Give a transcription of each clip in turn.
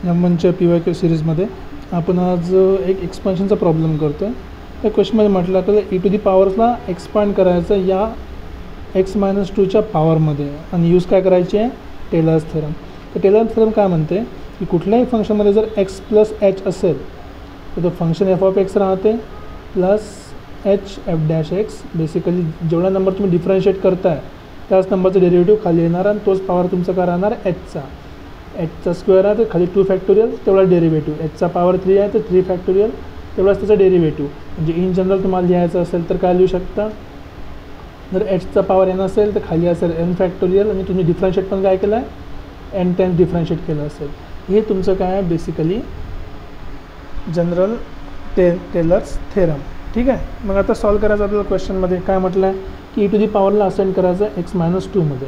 M1च्या PYQ सिरीजमध्ये आपण आज एक एक्सपान्शनचा प्रॉब्लेम करतो आहे. त्या क्वेश्चनमध्ये म्हटलं तर e⁻ला एक्सपांड करायचं या x-2च्या पॉवरमध्ये आणि यूज काय करायची आहे, टेलर्स थेरम. तर टेलर्स थेरम काय म्हणते की कुठल्याही फंक्शनमध्ये जर x + h असेल तर तो फंक्शन f(x) राहते प्लस h(f')x. बेसिकली जेवढा नंबर तुम्ही डिफरन्शिएट करताय त्याच नंबरचं डेरिव्हेटिव्ह खाली येणार आणि तोच पॉवर तुमचा काय राहणार, एचचा स्क्वेअर आहे तर खाली 2 फॅक्टोरियल तेवढा डेरिव्हेटिव्ह, एचचा पॉवर 3 आहे तर 3 फॅक्टोरियल तेवढाच त्याचा डेरिव्हेटिव्ह. म्हणजे इन जनरल तुम्हाला लिहायचं असेल तर काय लिहू शकता, जर एचचा पॉवर n असेल तर खाली असेल n फॅक्टोरियल आणि तुम्ही डिफरन्शिएट पण काय केलं आहे, n टाइम्स डिफरन्शिएट केलं असेल. हे तुमचं काय आहे, बेसिकली जनरल टेलर्स थेरम. ठीक आहे. मग आता सॉल्व करायचं आपल्याला क्वेश्चनमध्ये काय म्हटलं आहे की e⁻ असाइन करायचं x-2 मध्ये.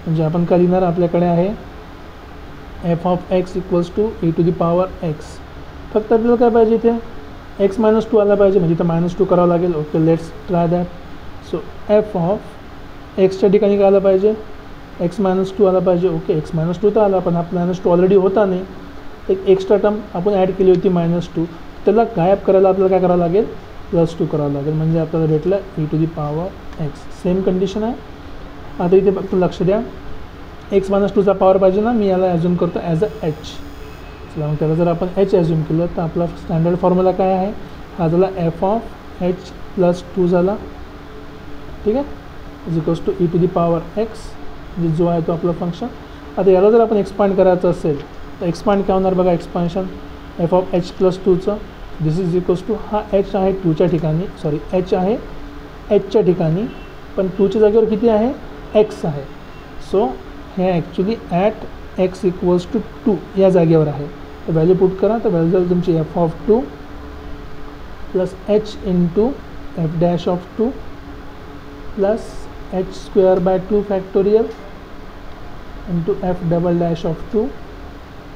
म्हणजे आपण काय लिहिणार, आपल्याकडे आहे f(x) = e⁻x. फक्त आपल्याला काय पाहिजे, इथे x-2 आला पाहिजे, म्हणजे इथं -2 करावं लागेल. Okay, let's try that. So f(x)च्या ठिकाणी काय आलं पाहिजे, x-2 आला पाहिजे. ओके, x-2 तर आला, पण हा -2 ऑलरेडी होता नाही, एक एक्स्ट्रा टर्म आपण ॲड केली होती -2. त्याला गायब करायला आपल्याला काय करावं लागेल, +2 करावं लागेल. म्हणजे आपल्याला भेटलं e⁻x. सेम कंडिशन आहे. आता इथे फक्त लक्ष द्या, x-2चा पॉवर पाहिजे ना, मी याला ॲझ्युम करतो ॲज अ h. चला, मग त्याला जर आपण h ॲझ्युम केलं तर आपला स्टँडर्ड फॉर्म्युला काय आहे, हा झाला f(h+2) झाला. ठीक आहे, e⁻x, म्हणजे जो आहे तो आपला फंक्शन. आता याला जर आपण एक्सपांड करायचं असेल तर एक्सपांड काय होणार बघा, एक्सपान्शन f(h+2)चं. दिस इज इक्वल्स टू, हा h आहे 2च्या ठिकाणी, सॉरी h आहे hच्या ठिकाणी, पण 2च्या जागेवर किती आहे, x आहे. सो हे ॲक्च्युली ॲट x = 2 या जागेवर आहे. तर व्हॅल्यू पुट करा, तर व्हॅल्यू झाली तुमची f(2) + h × f'(2) plus h²/2 factorial × f'(2)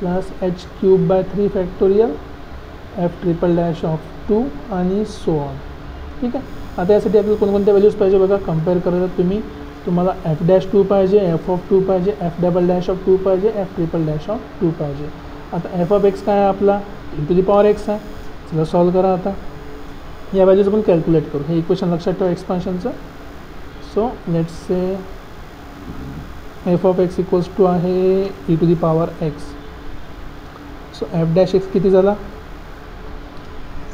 plus h³ factorial f'(2) आणि सो ऑन. ठीक आहे. आता यासाठी आपल्याला कोणकोणत्या व्हॅल्यूज पाहिजे बघा, कम्पेअर करायला तुम्हाला f'2 पाहिजे, f(2) पाहिजे, f'(2) पाहिजे, f'(2) पाहिजे. आता f(x) काय आहे आपला, e⁻x आहे. चला सॉल्व करा. आता या व्हॅल्यूज आपण कॅल्क्युलेट करू. हे इक्वेशन लक्षात ठेवा एक्सपान्शनचं. सो लेट्स से f(x) = आहे e⁻x. सो f'(x) किती झाला,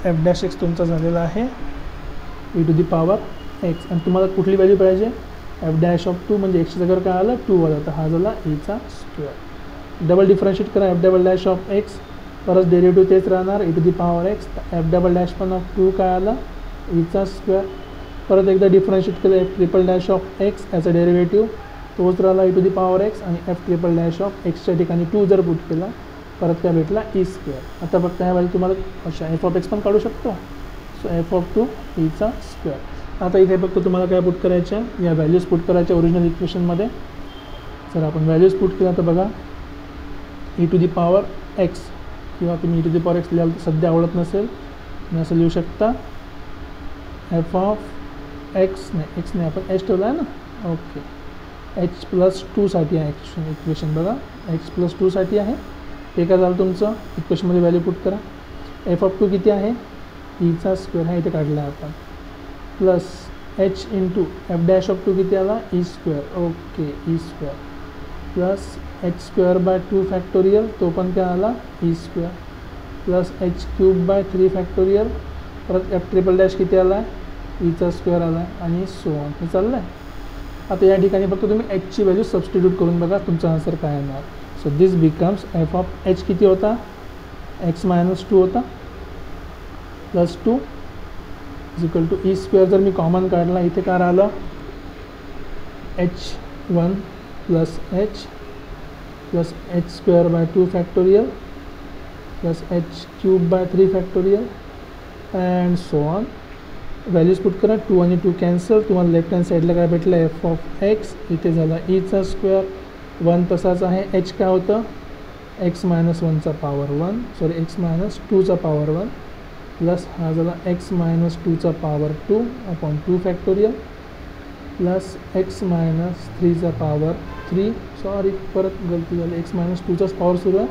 f'(x) तुमचा झालेला आहे e⁻x. आणि तुम्हाला कुठली व्हॅल्यू पाहिजे, f'(2) म्हणजे एक्सच्या जागेवर काय आलं, 2 आला, तर हा झाला e². डबल डिफरन्शिएट करा f'(x), परत डेरिव्हेटिव्ह तेच राहणार e⁻x. f'(2) काय आला, e². परत एकदा डिफरन्शिएट केलं f'(x) याचा डेरिव्हेटिव्ह तोच राहिला e⁻x, आणि f'(x)च्या ठिकाणी 2 जर पुट केला परत काय भेटला, e². आता फक्त ह्या व्हॅल्यू तुम्हाला अशा f(x) पण काढू शकतो. So f(2) e². आता इथे फक्त तुम्हाला काय पुट करायच्या, या व्हॅल्यूज पुट करायच्या ओरिजिनल इक्वेशनमध्ये. जर आपण व्हॅल्यूज पुट केला तर बघा, e⁻x किंवा तुम्ही e⁻x लिहाल तर सध्या आवडत नसेल, तुम्ही असं लिहू शकता f(x) नाही, आपण h ठेवला आहे ना. ओके, h+2 साठी आहे इक्वेशन बघा, h+2 साठी आहे. हे काय झालं तुमचं, इक्वेशनमध्ये व्हॅल्यू पुट करा. f(2) किती आहे, e² हा इथे काढला आहे आपण, प्लस h × f'(2) किती आला, e². Okay, e². Plus h²/2 factorial, तो पण काय आला, e². प्लस h³ फॅक्टोरियल, परत f'() किती आला आहे, e² आला आहे, आणि सो ऑन. हे चाललं आहे. आता या ठिकाणी फक्त तुम्ही hची व्हॅल्यू सबस्टिट्यूट करून बघा, तुमचा आन्सर काय येणार. सो दिस बिकम्स f(h) किती होता, x-2 होता, प्लस 2 = e². जर मी कॉमन काढला, इथे काय राहिलं, h1 plus h plus h²/2 factorial plus h³ factorial and so on. Values put करा, 2 आणि 2 कॅन्सल. तुम्हाला लेफ्ट हँड साईडला काय भेटलं, f(x), इथे झाला e². 1 तसाच आहे, h काय होतं, x-1चा पॉवर 1, सॉरी x-2चा पॉवर 1, प्लस हा झाला x-2चा पॉवर 2/2 फॅक्टोरियल, प्लस x-3चा पॉवर 3, सॉरी परत गलती झाली, x-2चाच पॉवर सुरू आहे.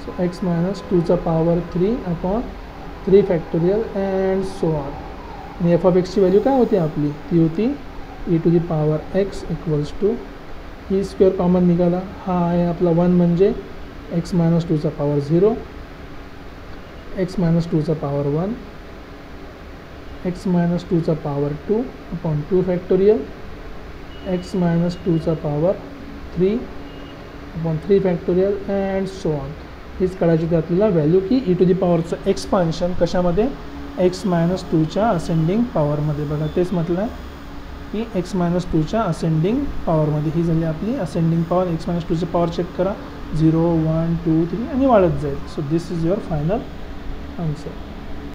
सो एक्स मायनस टूचा power 3/3 factorial and so on. आणि एफ ऑफ एक्सची व्हॅल्यू काय होती आपली, ती होती e⁻x इक्वल्स टू ही स्क्वेअर कॉमन निघाला, हा आहे आपला 1 म्हणजे एक्स मायनस टूचा पॉवर 0, एक्स मायनस टूचा पॉवर 1, एक्स मायनस टूचा पॉवर 2/2 फॅक्टोरियल, एक्स मायनस टूचा power 3/3 factorial and so on. हीच काढायची ते आपल्याला व्हॅल्यू की e⁻ एक्सपान्शन कशामध्ये, एक्स मायनस टूच्या असेंडिंग पॉवरमध्ये. बघा तेच म्हटलं आहे की एक्स मायनस टूच्या असेंडिंग पॉवरमध्ये. ही झाली आपली असेंडिंग पॉवर. एक्स मायनस टूची पॉवर चेक करा, 0 1 2 3 आणि वाढत जाईल. So this is your final answer.